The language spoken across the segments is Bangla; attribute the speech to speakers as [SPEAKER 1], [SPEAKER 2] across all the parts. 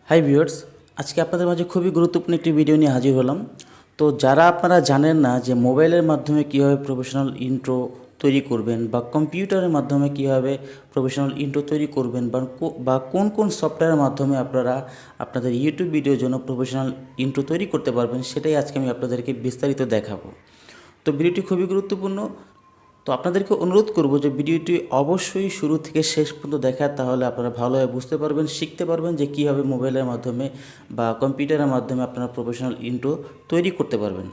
[SPEAKER 1] হাই ভিউয়ার্স, আজকে আপনাদের মাঝে খুবই গুরুত্বপূর্ণ একটি ভিডিও নিয়ে হাজির হলাম। তো যারা আপনারা জানেন না যে মোবাইলের মাধ্যমে কীভাবে প্রফেশনাল ইন্ট্রো তৈরি করবেন বা কম্পিউটারের মাধ্যমে কীভাবে প্রফেশনাল ইন্ট্রো তৈরি করবেন বা কোন কোন সফটওয়্যারের মাধ্যমে আপনারা আপনাদের ইউটিউব ভিডিওর জন্য প্রফেশনাল ইন্ট্রো তৈরি করতে পারবেন, সেটাই আজকে আমি আপনাদেরকে বিস্তারিত দেখাবো। তো ভিডিওটি খুবই গুরুত্বপূর্ণ। তো আপনাদেরকে অনুরোধ করব যে ভিডিওটি অবশ্যই শুরু থেকে শেষ পর্যন্ত দেখা, তাহলে আপনারা ভালোভাবে বুঝতে পারবেন, শিখতে পারবেন যে কীভাবে মোবাইলের মাধ্যমে বা কম্পিউটারের মাধ্যমে আপনারা প্রফেশনাল ইন্ট্রো তৈরি করতে পারবেন।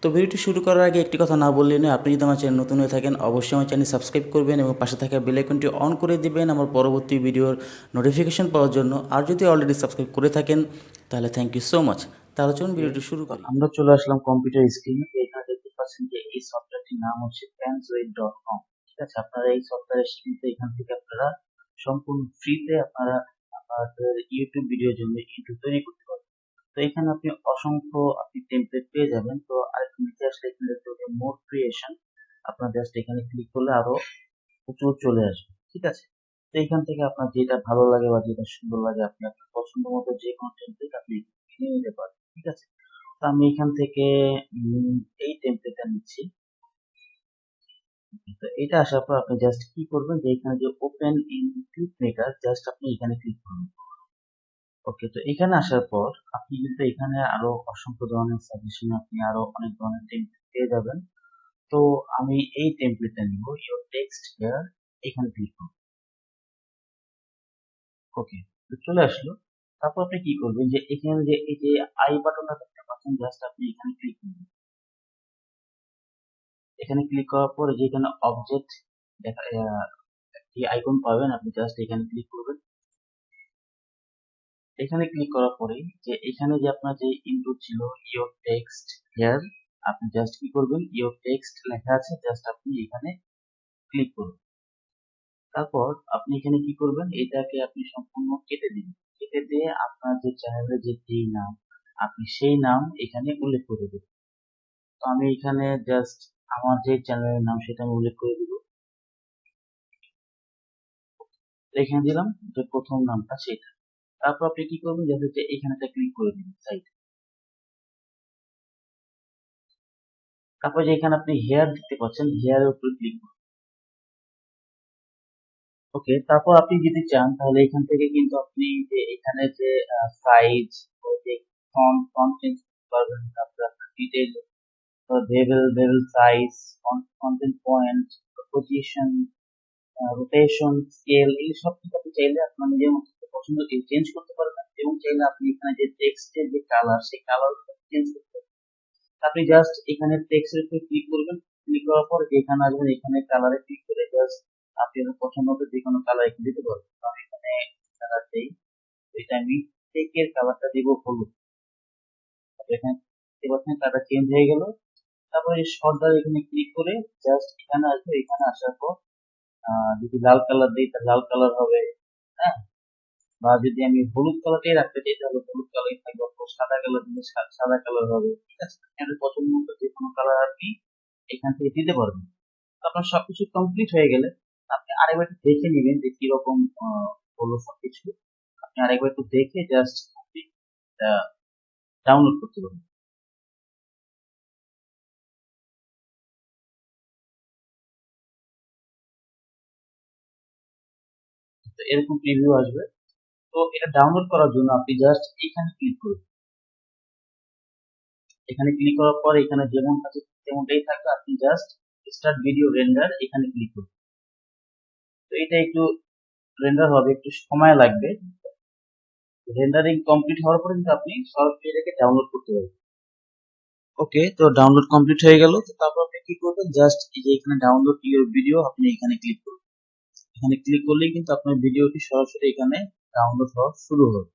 [SPEAKER 1] তো ভিডিওটি শুরু করার আগে একটি কথা না বললেই নয়, আপনি যদি আমার চ্যানেল নতুন হয়ে থাকেন অবশ্যই আমার চ্যানেল সাবস্ক্রাইব করবেন এবং পাশে থাকা বেল আইকনটি অন করে দিবেন আমার পরবর্তী ভিডিওর নোটিফিকেশন পাওয়ার জন্য। আর যদি অলরেডি সাবস্ক্রাইব করে থাকেন তাহলে থ্যাংক ইউ সো মাচ। তাহলে চলুন ভিডিওটি শুরু করি। আমরা চলে আসলাম কম্পিউটার স্ক্রিনে। এখানে দেখতে পাচ্ছেন যে এই সফটওয়্যারটির নাম হচ্ছে fansway.com। ঠিক আছে, আপনারা এই সফটওয়্যারের শিখতে এখান থেকে আপনারা সম্পূর্ণ ফ্রিতে আপনারা আপনাদের ইউটিউব ভিডিওর জন্য ইন্ট্রো তৈরি করতে পারবেন। তো এখানে আপনি অসংখ্য টেমপ্লেট পেয়ে যাবেন। তো আরেকটু নিচে আসলে এখানে দেখতে পাবেন মোর ক্রিয়েশন। আপনার জাস্ট এখানে ক্লিক করলে আরো প্রচুর চলে আসবে। ঠিক আছে, তো এখান থেকে আপনার যেটা ভালো লাগে বা যেটা সুন্দর লাগে আপনি আপনার পছন্দ মতো যে কোনো টেমপ্লেট আপনি কিনে নিতে পারেন। ঠিক আছে, তো আমি এখান থেকে এই টেমপ্লেটটা নিচ্ছি। তো এটা আসার পর আপনি জাস্ট কি করবেন যে এখানে যে open in click maker, just আপনি এখানে ক্লিক করবেন। ওকে, তো এখানে আসার পর আপনি কিন্তু এখানে আরো অসংখ্য ধরনের সাজেশন, আপনি আরো অনেক ধরনের টেমপ্লেট পেয়ে যাবেন। তো আমি এই টেমপ্লেটটা নিব, ইওর টেক্সট হিয়ার, এখানে ক্লিক করব। ওকে, তো চলে আসলো। তারপর আপনি কি করবেন যে এখানে যে এই যে আই বাটনটা দেখতে পাচ্ছেন, জাস্ট আপনি এখানে ক্লিক করবেন। এখানে ক্লিক করার পর যে এখানে অবজেক্ট দেখা একটি আইকন পাবেন, আপনি জাস্ট এখানে ক্লিক করবেন। এখানে ক্লিক করার পরে যে এখানে যে আপনার যে ইনপুট ছিল ইওর টেক্সট হিয়ার, আপনি জাস্ট কি করবেন, ইওর টেক্সট লেখা আছে, জাস্ট আপনি এখানে ক্লিক করবেন। তারপর আপনি এখানে কি করবেন, এটাকে আপনি সম্পূর্ণ কেটে দিন। কেটে দিয়ে আপনার যে চ্যানেলের যে নাম, আপনি সেই নাম এখানে উল্লেখ করে দেবেন। তো আমি এখানে জাস্ট আমার যে চ্যানেলের নাম সেটা আমি উল্লেখ করে দিব। এখানে দিলাম যে প্রথম নামটা সেটা। তারপর আপনি কি করবেন, যে এখানেটা ক্লিক করে দিবেন সাইড। তারপর যে এখানে আপনি হেয়ার দেখতে পাচ্ছেন, হেয়ারের উপর ক্লিক করুন। ওকে, তারপর আপনি যদি চান তাহলে এখান থেকে কিন্তু আপনি যে এখানে যে সাইজ, যে ফন্ট ফন্ট চেঞ্জ করতে পারবেন। তারপরে আপনার detail, bevel size, content point, position, rotation, scale, এই সব কিছু আপনি চাইলে আপনার নিজের মতো পছন্দ চেঞ্জ করতে পারবেন। এবং চাইলে আপনি এখানে যে টেক্সটের যে কালার, সেই কালার চেঞ্জ করতে পারবেন। আপনি জাস্ট এখানে টেক্সটের উপর ক্লিক করবেন। ক্লিক করার পর এখানে আসবেন, এখানে কালারে ক্লিক করে জাস্ট আপনি আপনার পছন্দ মতো যে কোনো কালার এখানে দিতে পারবেন। তো আমি এখানে কালার দিই, এটা আমি টেকের কালারটা দিব হলুদ। এখানে দেখতে পাচ্ছেন কালারটা চেঞ্জ হয়ে গেল। তারপরে সর্দার এখানে ক্লিক করে জাস্ট এখানে আসবে। এখানে আসার পর যদি লাল কালার দিই তাহলে লাল কালার হবে। হ্যাঁ, বা যদি আমি হলুদ কালারটাই রাখতে চাই তাহলে হলুদ কালারই থাকবে, অথবা সাদা কালার দিলে সাদা কালার হবে। ঠিক আছে, আপনার পছন্দ মতো যে কোনো কালার আপনি এখান থেকে দিতে পারবেন। তো আপনার সবকিছু কমপ্লিট হয়ে গেলে আপনি আরেকবার একটু দেখে নেবেন যে কিরকম হলো সবকিছু। আপনি আরেকবার একটু দেখে জাস্ট আপনি ডাউনলোড করতে পারবেন। তো এরকম প্রিভিউ আসবে। তো এটা ডাউনলোড করার জন্য আপনি জাস্ট এখানে ক্লিক করুন। এখানে ক্লিক করার পর এখানে যেমন আছে তেমনটাই থাকবে, আপনি জাস্ট স্টার্ট ভিডিও রেন্ডার এখানে ক্লিক করুন। তো এটা একটু রেন্ডার হবে, একটু সময় লাগবে। রেন্ডারিং কমপ্লিট হওয়ার পরে কিন্তু আপনি সরাসরি এটাকে ডাউনলোড করতে পারবেন। ওকে, তো ডাউনলোড কমপ্লিট হয়ে গেল। তো তারপর আপনি কি করবেন, জাস্ট এই যে এখানে ডাউনলোড ইউর ভিডিও, আপনি এখানে ক্লিক করুন। এখানে ক্লিক করলেই কিন্তু আপনার ভিডিওটি সরাসরি এখানে ডাউনলোড হওয়া শুরু হবে।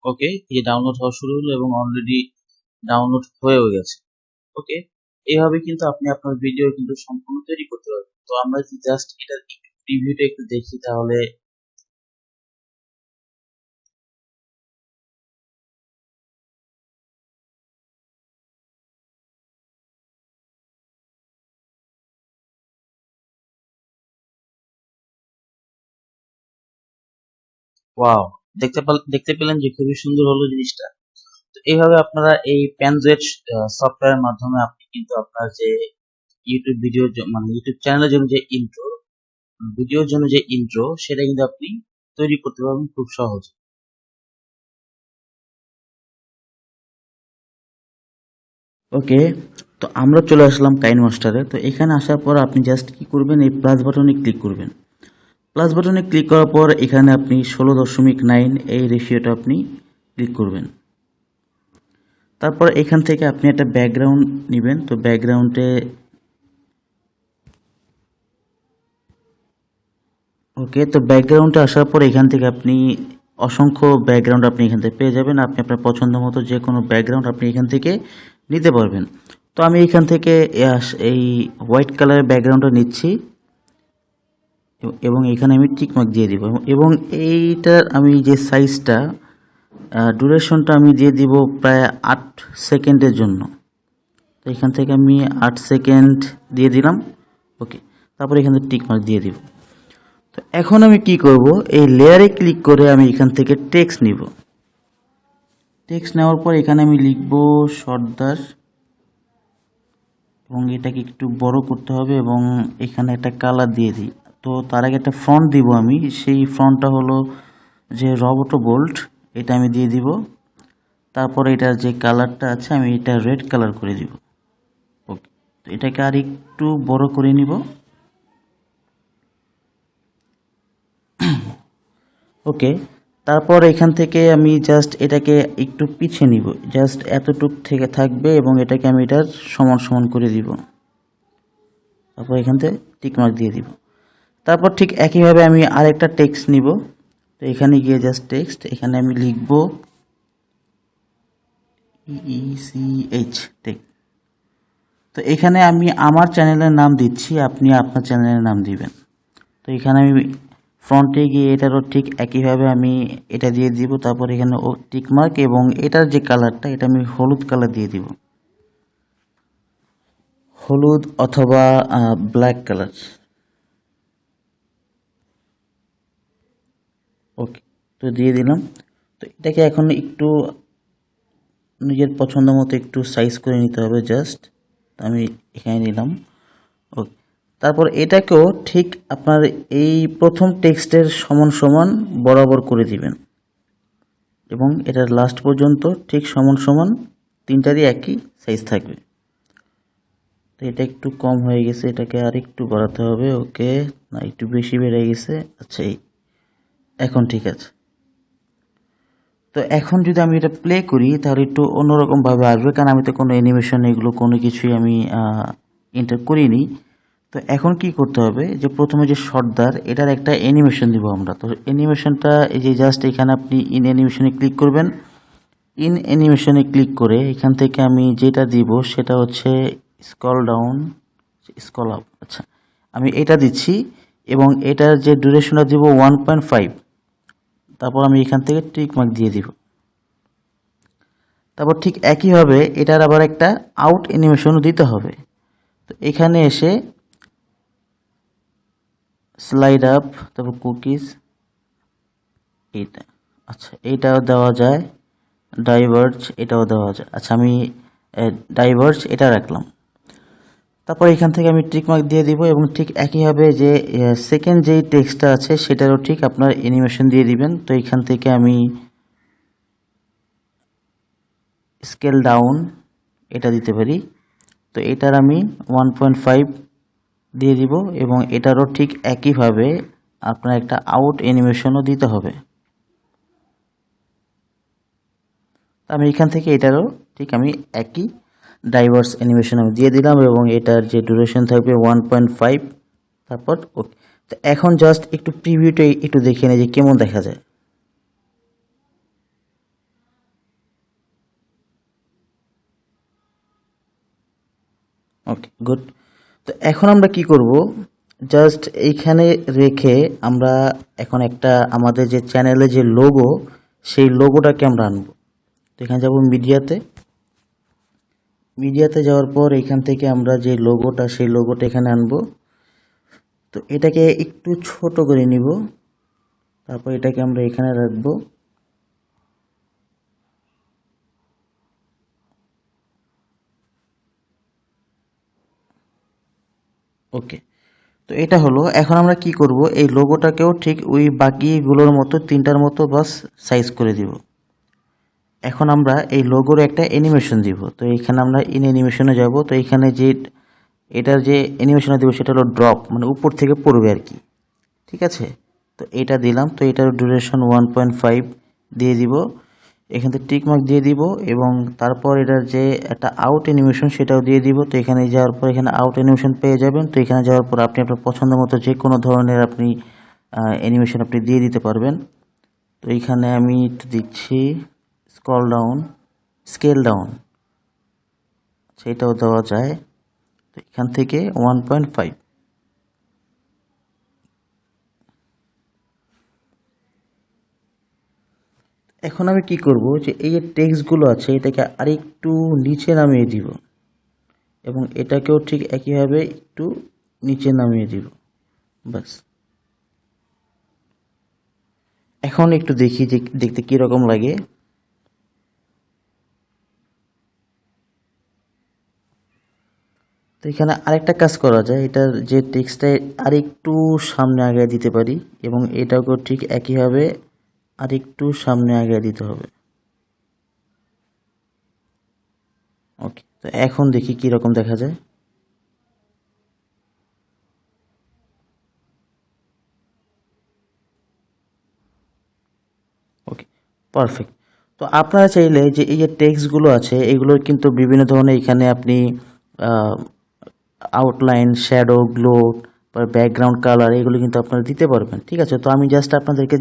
[SPEAKER 1] ওকে, এই ডাউনলোড হওয়া শুরু হলো এবং অলরেডি ডাউনলোড হয়েও গেছে। ওকে, এইভাবে কিন্তু আপনি আপনার ভিডিও কিন্তু সম্পূর্ণ তৈরি করতে পারবেন। তো আমরা যদি জাস্ট এটার প্রিভিউটা একটু দেখি তাহলে ওয়াও, দেখতে পেলেন যে খুবই সুন্দর হলো জিনিসটা। তো এইভাবে আপনারা এই পেনজেট সফটওয়্যারের মাধ্যমে আপনি কিন্তু আপনার যে ইউটিউব ভিডিও মানে ইউটিউব চ্যানেলের জন্য যে ইন্ট্রো, ভিডিওর জন্য যে ইন্ট্রো, সেটা কিন্তু আপনি তৈরি করতে পারবেন খুব সহজে। ওকে, তো আমরা চলে আসলাম কাইন মাস্টারে। তো এখানে আসার পর আপনি জাস্ট কি করবেন, এই প্লাস বাটনে ক্লিক করবেন। প্লাস বাটনে ক্লিক করার পর এখানে আপনি 16.9 এই রেশিওটা আপনি ক্লিক করবেন। তারপর এখান থেকে আপনি একটা ব্যাকগ্রাউন্ড নেবেন। তো ব্যাকগ্রাউন্ডে ওকে, তো ব্যাকগ্রাউন্ডে আসার পর এখান থেকে আপনি অসংখ্য ব্যাকগ্রাউন্ড আপনি এখান থেকে পেয়ে যাবেন। আপনি আপনার পছন্দ মতো যে কোনো ব্যাকগ্রাউন্ড আপনি এখান থেকে নিতে পারবেন। তো আমি এখান থেকে এই হোয়াইট কালারের ব্যাকগ্রাউন্ডটা নিচ্ছি এবং এখানে আমি টিকমার্ক দিয়ে দিব এবং এইটার আমি যে সাইজটা, ডিউরেশনটা আমি দিয়ে দিব প্রায় 8 সেকেন্ডের জন্য। তো এখান থেকে আমি 8 সেকেন্ড দিয়ে দিলাম। ওকে, তারপর এখান থেকে টিকমার্ক দিয়ে দিব। তো এখন আমি কি করব, এই লেয়ারে ক্লিক করে আমি এখান থেকে টেক্সট নিব। টেক্সট নেওয়ার পর এখানে আমি লিখব সর্দার এবং এটাকে একটু বড় করতে হবে এবং এখানে একটা কালার দিয়ে দিই। তো তার আগে একটা ফন্ট দিব আমি, সেই ফন্টটা হলো যে রবটো বোল্ট, এটা আমি দিয়ে দিব। তারপর এটার যে কালারটা আছে আমি এটা রেড কালার করে দিব। ওকে, তো এটাকে আর একটু বড় করে নিব। ওকে, তারপর এখান থেকে আমি জাস্ট এটাকে একটু পিছিয়ে নিব, জাস্ট এতটুক থেকে থাকবে এবং এটাকে আমি এটার সমান সমান করে দিব। তারপর এখান থেকে টিকমার্ক দিয়ে দিব। তারপর ঠিক একইভাবে আমি আরেকটা টেক্সট নিব। তো এখানে গিয়ে জাস্ট টেক্সট, এখানে আমি লিখব ECH টেক। তো এখানে আমি আমার চ্যানেলের নাম দিচ্ছি, আপনি আপনার চ্যানেলের নাম দিবেন। তো এখানে আমি ফ্রন্টে গিয়ে এটারও ঠিক একইভাবে আমি এটা দিয়ে দিব। তারপর এখানে ও টিকমার্ক এবং এটার যে কালারটা, এটা আমি হলুদ কালার দিয়ে দিব, হলুদ অথবা ব্ল্যাক কালার। ওকে, তো দিয়ে দিলাম। তো এটাকে এখন একটু নিজের পছন্দ মতো একটু সাইজ করে নিতে হবে, জাস্ট আমি এখানে নিলাম। ওকে, তারপর এটাকেও ঠিক আপনার এই প্রথম টেক্সটের সমান সমান বরাবর করে দিবেন এবং এটার লাস্ট পর্যন্ত ঠিক সমান সমান তিনটারই একই সাইজ থাকবে। তো এটা একটু কম হয়ে গেছে, এটাকে আর একটু বাড়াতে হবে। ওকে, না একটু বেশি বেড়ে গেছে। আচ্ছা, এখন ঠিক আছে। তো এখন যদি আমি এটা প্লে করি তাহলে একটু অন্যরকমভাবে আসবে, কারণ আমি তো কোনো অ্যানিমেশন এগুলো কোনো কিছুই আমি এন্টার করিনি। তো এখন কি করতে হবে, যে প্রথমে যে সর্দার, এটার একটা অ্যানিমেশন দিব আমরা। তো অ্যানিমেশনটা এই যে জাস্ট এখানে আপনি ইন অ্যানিমেশনে ক্লিক করবেন। ইন অ্যানিমেশনে ক্লিক করে এখান থেকে আমি যেটা দিব সেটা হচ্ছে স্ক্রল ডাউন, স্ক্রল আপ। আচ্ছা, আমি এটা দিচ্ছি এবং এটার যে ডিউরেশনটা দিব 1.5। তারপর আমি এখান থেকে টিক মার্ক দিয়ে দিব। তারপর ঠিক একইভাবে এটার আবার একটা আউট অ্যানিমেশনও দিতে হবে। তো এখানে এসে স্লাইড আপ, তারপর কুকিজ, এইটা। আচ্ছা, এইটাও দেওয়া যায়, ডাইভার্জ এটাও দেওয়া যায়। আচ্ছা, আমি ডাইভার্জ এটা রাখলাম। তারপর এখান থেকে আমি টিক মার্ক দিয়ে দিব এবং ঠিক একইভাবে যে সেকেন্ড যেই টেক্সটটা আছে সেটারও ঠিক আপনার অ্যানিমেশন দিয়ে দিবেন। তো এখান থেকে আমি স্কেল ডাউন এটা দিতে পারি। তো এটার আমি 1.5 দিয়ে দিব এবং এটারও ঠিক একইভাবে আপনার একটা আউট অ্যানিমেশনও দিতে হবে। আমি এখান থেকে এটারও ঠিক আমি একই ডাইভার্স অ্যানিমেশন আমি দিয়ে দিলাম এবং এটার যে ডিউরেশন থাকবে 1.5। তারপর ওকে, তো এখন জাস্ট একটু প্রিভিউটা একটু দেখে নিই যে কেমন দেখা যায়। ওকে, গুড। তো এখন আমরা কি করব, জাস্ট এইখানে রেখে আমরা এখন একটা আমাদের যে চ্যানেলে যে লোগো, সেই লোগোটাকে আমরা আনবো। তো এখানে যাব মিডিয়াতে, মিডিয়াতে যাওয়ার পর এখান থেকে আমরা যে লোগোটা, সেই লোগোটা এখানে আনবো। তো এটাকে একটু ছোট করে নিব তারপর এটাকে আমরা এখানে রাখবো। ওকে, তো এটা হলো। এখন আমরা কি করব, এই লোগোটাকেও ঠিক ওই বাকিগুলোর মতো 3টার মতো বাস সাইজ করে দিব। এখন আমরা এই লোগোর একটা অ্যানিমেশন দিব। তো এখানে আমরা ইন অ্যানিমেশনে যাব। তো এখানে যে এটার যে অ্যানিমেশনে দিব সেটা হলো ড্রপ, মানে উপর থেকে পড়বে আর কি। ঠিক আছে, তো এটা দিলাম। তো এটার ডিউরেশন 1.5 দিয়ে দিব। এখান থেকে টিক মার্ক দিয়ে দিব এবং তারপর এটার যে একটা আউট অ্যানিমেশন সেটাও দিয়ে দিব। তো এখানে যাওয়ার পর এখানে আউট অ্যানিমেশন পেয়ে যাবেন। তো এখানে যাওয়ার পর আপনি আপনার পছন্দ মতো যে কোনো ধরনের আপনি অ্যানিমেশন আপনি দিয়ে দিতে পারবেন। তো এইখানে আমি একটু দিচ্ছি স্কেল ডাউন, সেটাও দেওয়া যায়। তো এখান থেকে 1.5। এখন আমি কি করব, যে এই যে টেক্সটগুলো আছে এটাকে আরেকটু নিচে নামিয়ে দিব এবং এটাকেও ঠিক একইভাবে একটু নিচে নামিয়ে দিব। বাস, এখন একটু দেখি যে দেখতে কীরকম লাগে। তো এখানে আরেকটা কাজ করা যায়, এটার যে টেক্সটটা আরেকটু সামনে আগে দিতে পারি এবং এটাকেও ঠিক একইভাবে আরেকটু সামনে আগে দিতে হবে। ওকে, তো এখন দেখি কীরকম দেখা যায়। ওকে, পারফেক্ট। তো আপনারা চাইলে যে এই যে টেক্সটগুলো আছে এগুলোর কিন্তু বিভিন্ন ধরনের এখানে আপনি outline, shadow, glow, background colour এগুলো কিন্তু আপনারা দিতে পারবেন। ঠিক আছে, তো আমি জাস্ট আপনাদেরকে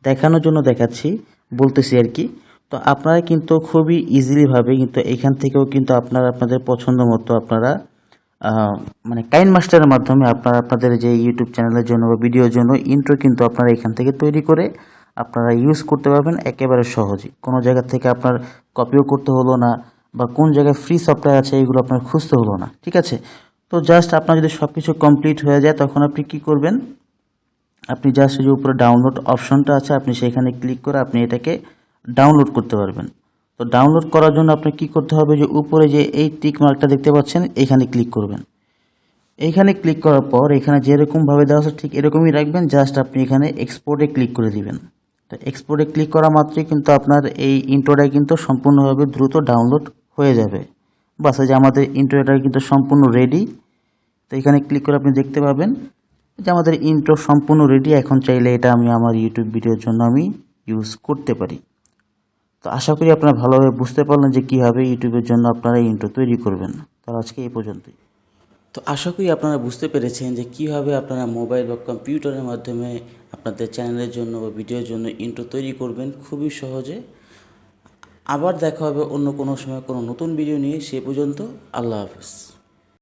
[SPEAKER 1] দেখানোর জন্য দেখাচ্ছি, বলতেছি আর কি। তো আপনারা কিন্তু খুবই ইজিলিভাবে কিন্তু এখান থেকেও কিন্তু আপনারা আপনাদের পছন্দ মতো আপনারা মানে কাইন মাস্টারের মাধ্যমে আপনারা আপনাদের যে ইউটিউব চ্যানেলের জন্য বা ভিডিওর জন্য ইন্ট্রো কিন্তু আপনারা এখান থেকে তৈরি করে আপনারা ইউজ করতে পারবেন একেবারে সহজেই। কোনো জায়গা থেকে আপনার কপিও করতে হলো না বা কোন জায়গায় ফ্রি সফটওয়্যার আছে এগুলো আপনার খুঁজতে হলো না। ঠিক আছে, তো জাস্ট আপনার যদি সব কিছু কমপ্লিট হয়ে যায় তখন আপনি কি করবেন, আপনি জাস্ট যে উপরে ডাউনলোড অপশনটা আছে আপনি সেখানে ক্লিক করে আপনি এটাকে ডাউনলোড করতে পারবেন। তো ডাউনলোড করার জন্য আপনার কি করতে হবে, যে উপরে যে এই টিক মার্কটা দেখতে পাচ্ছেন এখানে ক্লিক করবেন। এইখানে ক্লিক করার পর এখানে যেরকমভাবে দেওয়া আছে ঠিক এরকমই রাখবেন। জাস্ট আপনি এখানে এক্সপোর্টে ক্লিক করে দিবেন। তো এক্সপোর্টে ক্লিক করা মাত্রই কিন্তু আপনার এই ইন্ট্রোটা কিন্তু সম্পূর্ণভাবে দ্রুত ডাউনলোড হয়ে যাবে। বাস, যে আমাদের ইন্ট্রোটা কিন্তু সম্পূর্ণ রেডি। তো এখানে ক্লিক করে আপনি দেখতে পাবেন যে আমাদের ইন্ট্রো সম্পূর্ণ রেডি। এখন চাইলে এটা আমি আমার ইউটিউব ভিডিওর জন্য আমি ইউজ করতে পারি। তো আশা করি আপনারা ভালোভাবে বুঝতে পারলেন যে কীভাবে ইউটিউবের জন্য আপনারা ইন্ট্রো তৈরি করবেন। তো আজকে এই পর্যন্তই। তো আশা করি আপনারা বুঝতে পেরেছেন যে কীভাবে আপনারা মোবাইল বা কম্পিউটারের মাধ্যমে আপনাদের চ্যানেলের জন্য বা ভিডিওর জন্য ইন্ট্রো তৈরি করবেন খুবই সহজে। আবার দেখা হবে অন্য কোনো সময় কোনো নতুন ভিডিও নিয়ে। সে পর্যন্ত আল্লাহ হাফেজ।